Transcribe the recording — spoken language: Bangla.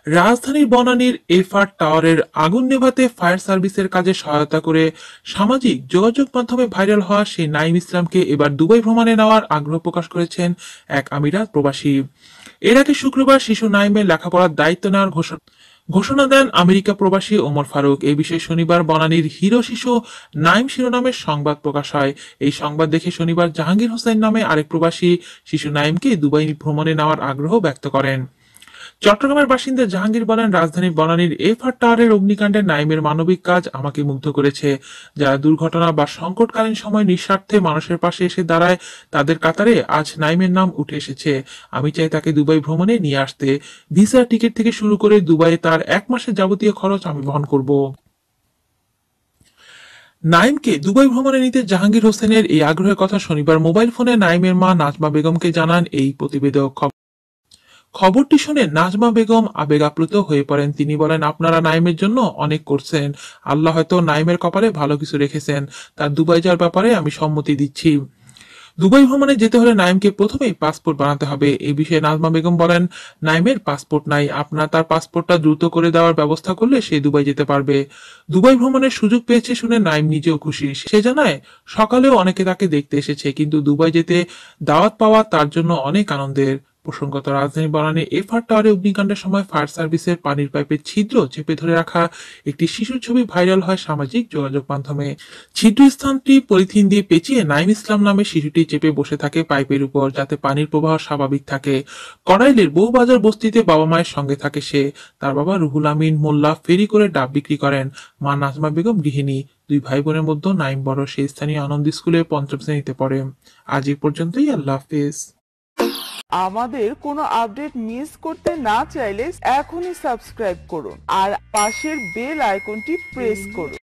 রাজধানীর বনানীর এফআর টাওয়ারের আগুন নেভাতে ফায়ার সার্ভিসের কাজে সহায়তা করে সামাজিক যোগাযোগ মাধ্যমে ভাইরাল হওয়া সেই নাইম ইসলামকে এবার দুবাই ভ্রমণে নেওয়ার আগ্রহ প্রকাশ করেছেন এক আমিরাত প্রবাসী। এর আগে শুক্রবার শিশু নাইমের লেখাপড়ার দায়িত্ব নেওয়ার ঘোষণা দেন আমেরিকা প্রবাসী ওমর ফারুক। এই বিষয়ে শনিবার বনানীর হিরো শিশু নাইম শিরোনামের সংবাদ প্রকাশ হয়। এই সংবাদ দেখে শনিবার জাহাঙ্গীর হোসেন নামে আরেক প্রবাসী শিশু নাইমকে দুবাই ভ্রমণে নেওয়ার আগ্রহ ব্যক্ত করেন। চট্টগ্রামের বাসিন্দা জাহাঙ্গীর বলেন, রাজধানীর বনানীর এফআর টাওয়ারের অগ্নিকাণ্ডে নাইমের মানবিক কাজ আমাকে মুগ্ধ করেছে। যারা দুর্ঘটনা বা সংকটকালীন সময় নিঃস্বার্থে মানুষের পাশে এসে দাঁড়ায়, তাদের কাতারে আজ নাইমের নাম উঠে এসেছে। আমি চাই তাকে দুবাই ভ্রমণে নিয়ে আসতে। ভিসা, টিকিট থেকে শুরু করে দুবাইয়ে তার 1 মাসের যাবতীয় খরচ আমি বহন করব। নাইমকে দুবাই ভ্রমণে নিতে জাহাঙ্গীর হোসেনের এই আগ্রহের কথা শনিবার মোবাইল ফোনে নাইমের মা নাজমা বেগমকে জানান এই প্রতিবেদক। খবরটি শুনে নাজমা বেগম আবেগ আপ্লুত হয়ে পড়েন। তিনি বলেন, আপনারা নাইমের জন্য অনেক করছেন। আল্লাহ হয়তো নাইমের কপালে ভালো কিছু রেখেছেন। তার দুবাই যাওয়ার ব্যাপারে আমি সম্মতি দিচ্ছি। দুবাই ভ্রমণে যেতে হলে নাইমকে প্রথমেই পাসপোর্ট বানাতে হবে। এই বিষয়ে নাজমা বেগম বলেন, নাইমের পাসপোর্ট নাই। আপনার তার পাসপোর্টটা দ্রুত করে দেওয়ার ব্যবস্থা করলে সে দুবাই যেতে পারবে। দুবাই ভ্রমণের সুযোগ পেয়েছে শুনে নাইম নিজেও খুশি। সে জানায়, সকালেও অনেকে তাকে দেখতে এসেছে, কিন্তু দুবাই যেতে দাওয়াত পাওয়া তার জন্য অনেক আনন্দের। প্রসঙ্গত, রাজধানী বনানী এফআর টাওয়ারে অগ্নিকাণ্ডের সময় ফায়ার সার্ভিসের পানির পাইপের ছিদ্র চেপে ধরে রাখা একটি শিশুর ছবি ভাইরাল হয় সামাজিক যোগাযোগ মাধ্যমে। ছিদ্র স্থানটি পলিথিন দিয়ে পেঁচিয়ে নাইম ইসলাম নামে শিশুটি চেপে বসে থাকে পাইপের উপর, যাতে পানির প্রবাহ স্বাভাবিক থাকে। কড়াইলের বউবাজার বস্তিতে বাবা মায়ের সঙ্গে থাকে সে। তার বাবা রুহুল আমিন মোল্লা ফেরি করে ডাব বিক্রি করেন। মা নাজমা বেগম গৃহিণী। 2 ভাই বোনের মধ্যে নাইম বড়। সে স্থানীয় আনন্দ স্কুলে 5ম শ্রেণীতে পড়ে। আজ এই পর্যন্তই। আল্লাহ হাফেজ। আমাদের কোনো আপডেট মিস করতে না চাইলে এখনই সাবস্ক্রাইব করুন আর পাশের বেল আইকনটি প্রেস করুন।